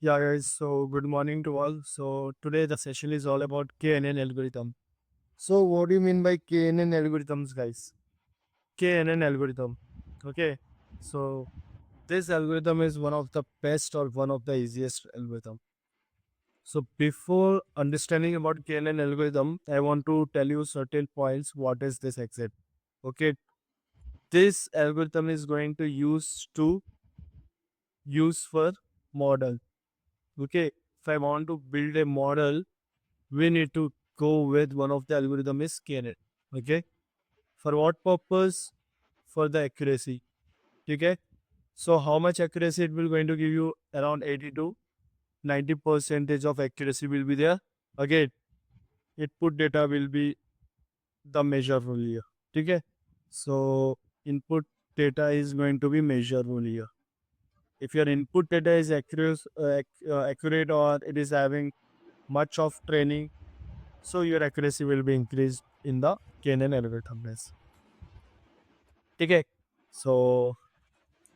Yeah, guys. So, good morning to all. So, today the session is all about KNN algorithm. So, what do you mean by KNN algorithms, guys? KNN algorithm. Okay. So, this algorithm is one of the best or one of the easiest algorithm. So, before understanding about KNN algorithm, I want to tell you certain points. What is this exact? Okay. This algorithm is going to use for model. Okay. If I want to build a model, we need to go with one of the algorithm is scalar. Okay. For what purpose? For the accuracy. Okay. So how much accuracy it will going to give you? Around 80 to 90 percentage of accuracy will be there. Again, input data will be the measurable here. Okay. So input data is going to be measurable here. If your input data is accurate or it is having much of training, so your accuracy will be increased in the KNN algorithm. ठीक है. So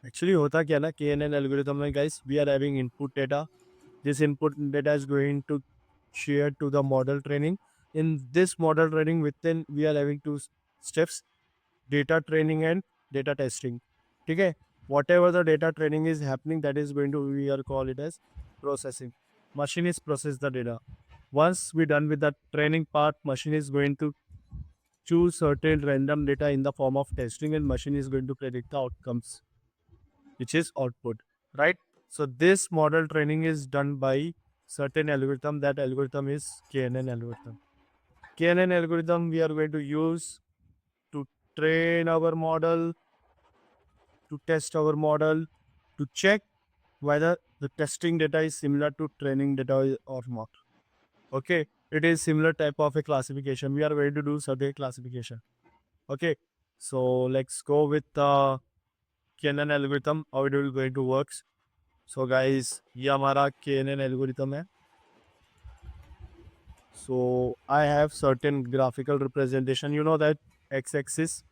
actually होता क्या ना KNN algorithm में guys we are having input data. This input data is going to share to the model training. In this model training within we are having two steps: data training and data testing. ठीक है. Whatever the data training is happening, that is going to we are call it as processing. Machine is process the data. Once we done with the training part, machine is going to choose certain random data in the form of testing, and machine is going to predict the outcomes, which is output, right? So this model training is done by certain algorithm. That algorithm is KNN algorithm. KNN algorithm we are going to use to train our model, to test our model, to check whether the testing data is similar to training data or not. Okay, it is similar type of a classification. We are going to do certain classification. Okay, so let's go with the KNN algorithm, how it will going to works. So guys, ये हमारा KNN algorithm है. So I have certain graphical representation. You know that x-axis,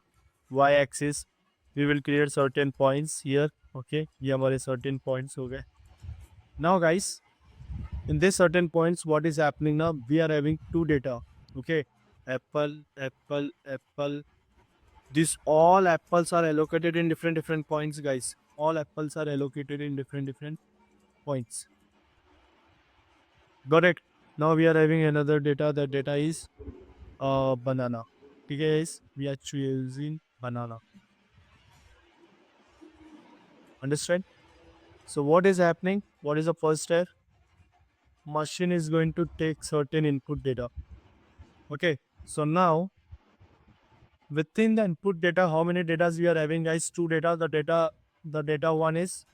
y-axis, we will create certain points here. Okay, ये हमारे certain points हो गए. Now guys, in this certain points, what is happening now? We are having two data. Okay, apple, apple, apple. These all apples are allocated in different points, guys. All apples are allocated in different points. Got it. Now we are having another data. That data is banana. Okay, guys, we are choosing banana. Understand? So what is happening? What is the first step? Machine is going to take certain input data. Okay. So now within the input data, how many data we are having, guys? Two data. The data one is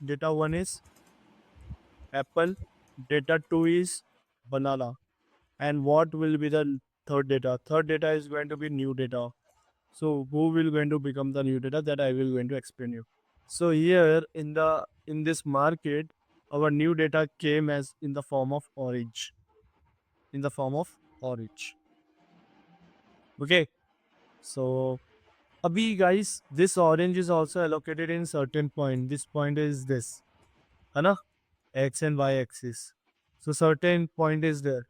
apple. Data two is banana. And what will be the third data? Third data is going to be new data. So who will going to become the new data, that I will going to explain you. So here in this market, our new data came as in the form of orange. In the form of orange. Okay. So abhi guys, this orange is also allocated in certain point. This point is this. है ना? X and Y axis. So certain point is there.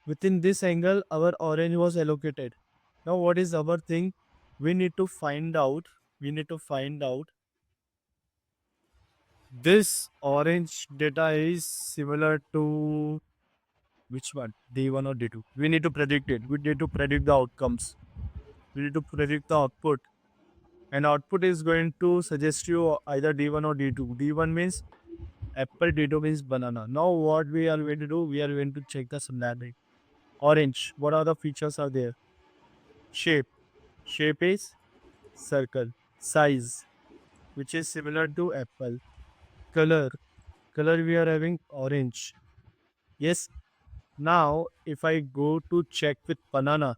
Within this angle, our orange was allocated. Now what is our thing? We need to find out. We need to find out this orange data is similar to which one? D1 or D2? We need to predict it. We need to predict the outcomes. We need to predict the output. And output is going to suggest you either D1 or D2. D1 means apple, D2 means banana. Now what we are going to do? We are going to check the similarity. Orange. What are the features are there? Shape. Shape is circle. Size, which is similar to apple. Color. Color we are having orange. Yes. Now if I go to check with banana,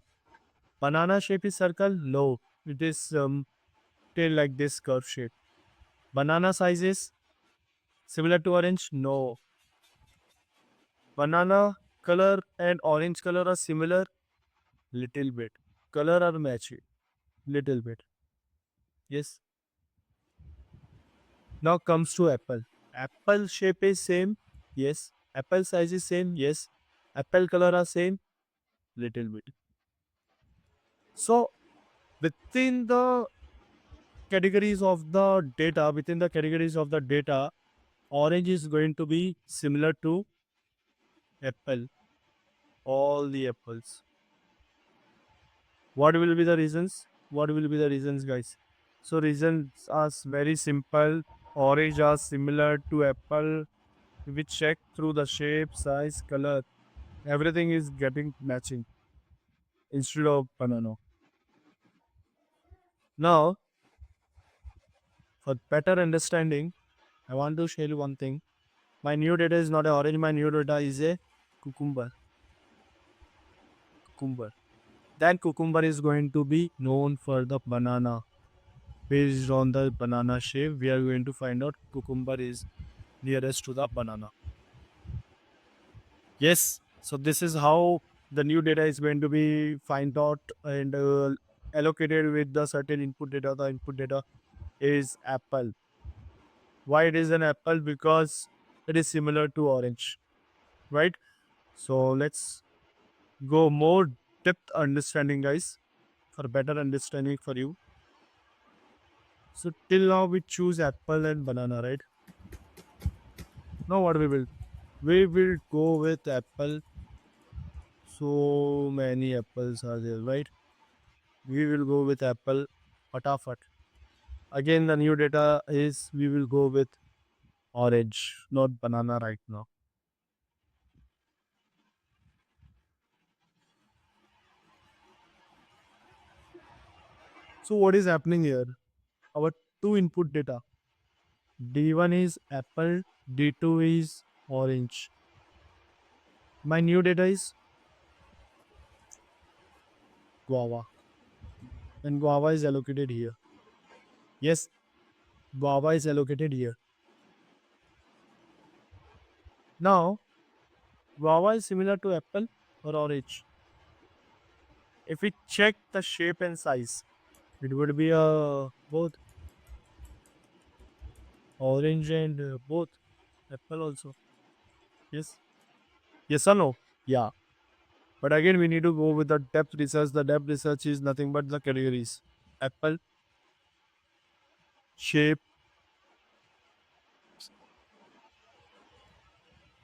banana shape is circle. No, it is tail like this curve shape. Banana size is similar to orange. No. Banana color and orange color are similar. Little bit. Color are matched. Little bit. Yes. Now comes to apple. Apple shape is same. Yes. Apple size is same, yes. Apple color are same, little bit. So within the categories of the data, orange is going to be similar to apple, all the apples. What will be the reasons? What will be the reasons, guys? So reasons are very simple. Orange are similar to apple. If we check through the shape, size, color, everything is getting matching instead of banana. Now, for better understanding, I want to share you one thing. My new data is not a orange. My new data is a cucumber. Cucumber. Then cucumber is going to be known for the banana. Based on the banana shape, we are going to find out cucumber is nearest to the banana. Yes. So this is how the new data is going to be find out and allocated with the certain input data. The input data is apple. Why it is an apple? Because it is similar to orange, right? So let's go more depth understanding, guys, for better understanding for you. So till now we choose apple and banana, right? Now what we will? We will go with apple. So many apples are there, right? We will go with apple. Patafat. Again, the new data is we will go with orange, not banana right now. So what is happening here? Our two input data. D1 is apple, D2 is orange. My new data is guava. And guava is allocated here. Yes, guava is allocated here. Now, guava is similar to apple or orange. If we check the shape and size, it would be both orange and both apple also. Yes. Yes or no? Yeah. But again, we need to go with the depth research. The depth research is nothing but the categories: apple, shape,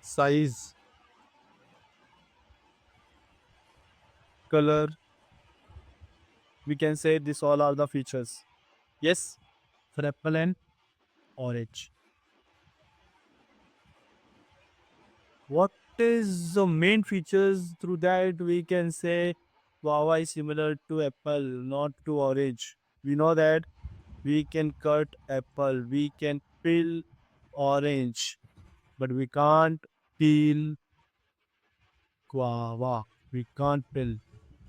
size, color. We can say this all are the features. Yes, for apple and orange. What is the main features through that we can say guava is similar to apple, not to orange. We know that we can cut apple, we can peel orange, but we can't peel guava. We can't peel.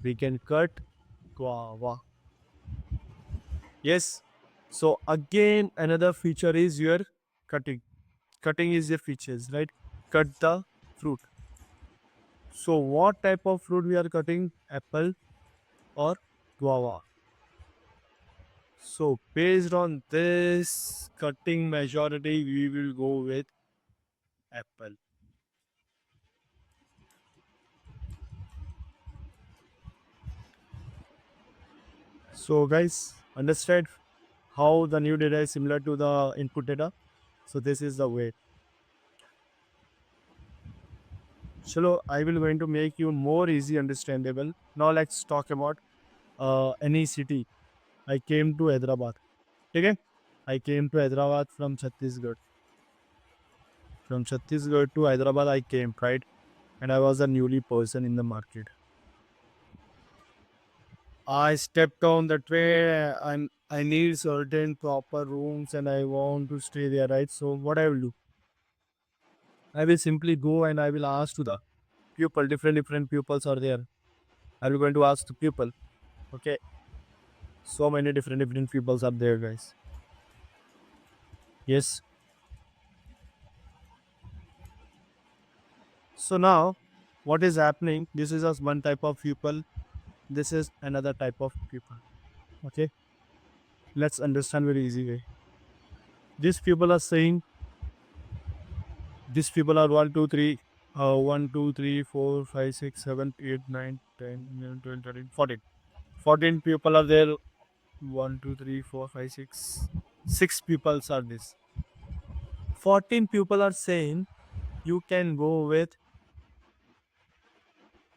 We can cut guava. Yes. So again, another feature is your cutting. Cutting is your features, right? Cut the fruit. So what type of fruit we are cutting? Apple or guava. So based on this cutting majority, we will go with apple. So guys, understand how the new data is similar to the input data. So this is the way. So I will going to make you more easy understandable. Now let's talk about any city. I came to Hyderabad. Okay? I came to Hyderabad from Chhattisgarh. From Chhattisgarh to Hyderabad, I came, right? And I was a newly person in the market. I stepped on the train and I need certain proper rooms and I want to stay there, right? So what I will do? I will simply go and I will ask to the people, different pupils are there. I will going to ask the people. Okay. So many different pupils are there, guys. Yes. So now what is happening? This is just one type of people. This is another type of people. Okay. Let's understand very easy way. These people are saying these people are one, two, three. 1, 2, 3, 4, 5, 6, 7, 8, 9, 10, 11, 12, 13, 14. 14 people are there. 1, 2, 3, 4, 5, 6. 6 people are this. 14 people are saying you can go with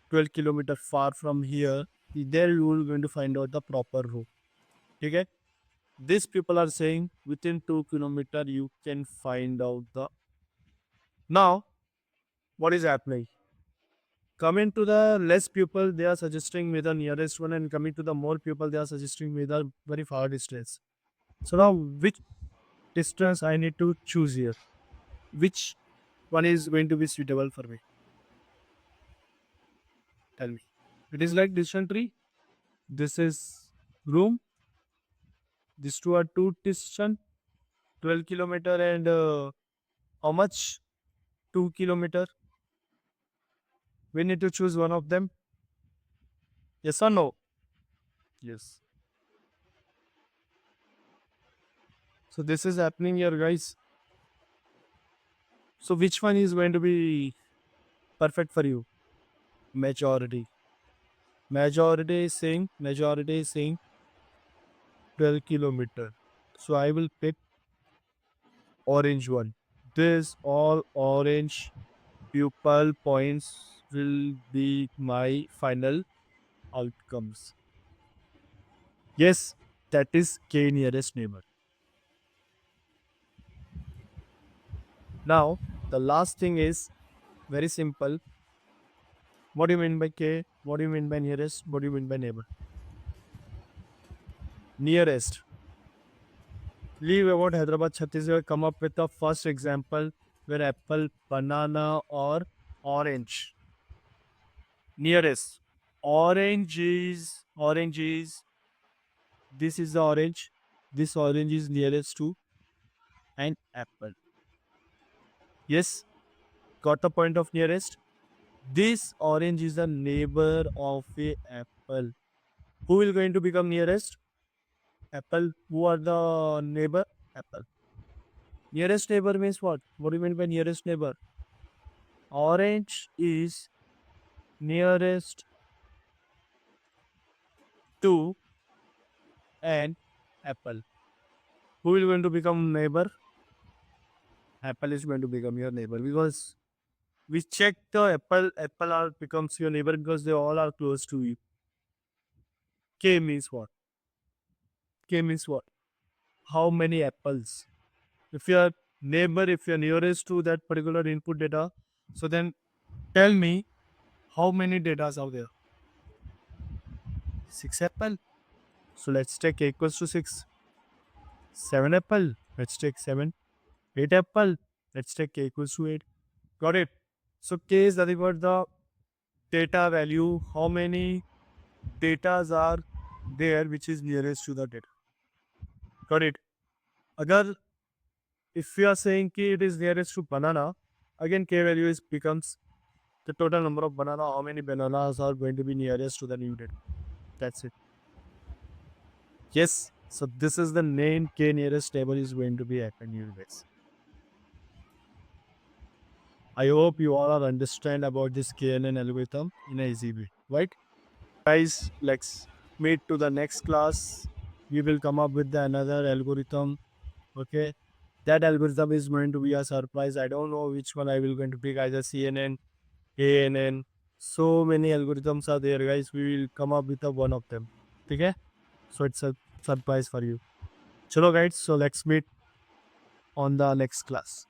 12 kilometer far from here. There you will going to find out the proper route. Okay? These people are saying within 2 kilometer you can find out the. Now, what is happening? Coming to the less people, they are suggesting me the nearest one, and coming to the more people, they are suggesting me the very far distance. So now, which distance I need to choose here? Which one is going to be suitable for me? Tell me. It is like dysentery. This is room. These two are two distant, 12 kilometer and how much? 2 kilometer. We need to choose one of them. Yes or no? Yes. So this is happening here, guys. So which one is going to be perfect for you? Majority. Majority is saying 12 kilometer. So I will pick orange one. This all orange pupil points will be my final outcomes. Yes, that is K nearest neighbor. Now, the last thing is very simple. What do you mean by K? What do you mean by nearest? What do you mean by neighbor? Nearest. Leave about Hyderabad, Chhattisgarh, come up with the first example where apple, banana, or orange. Nearest. Orange is this is the orange. This orange is nearest to an apple. Yes, got the point of nearest. This orange is the neighbor of a apple. Who will going to become nearest? Apple. Who are the neighbor? Apple. Nearest neighbor means what? What do you mean by nearest neighbor? Orange is nearest to an apple. Who will going to become neighbor? Apple is going to become your neighbor because we check the apple are becomes your neighbor because they all are close to you. K means what? K means what? How many apples? If your neighbor, if you're nearest to that particular input data, so then tell me how many datas are there? 6 apple. So let's take A equals to 6. 7 apple. Let's take 7. 8 apple. Let's take K equals to 8. Got it? So K is nothing but the data value. How many datas are there which is nearest to the data? Got it? Agar if we are saying K it is nearest to banana, again K value is becomes the total number of banana, how many bananas are going to be nearest to the new data. That's it. Yes, so this is the name K nearest neighbor is going to be happen universe. I hope you all are understand about this KNN algorithm in a easy way, right? Guys, let's meet to the next class. We will come up with another algorithm. Okay, that algorithm is going to be a surprise. I don't know which one I will going to pick, either CNN, ANN. So many algorithms are there, guys. We will come up with a one of them. Okay, so it's a surprise for you. Chalo, guys. So let's meet on the next class.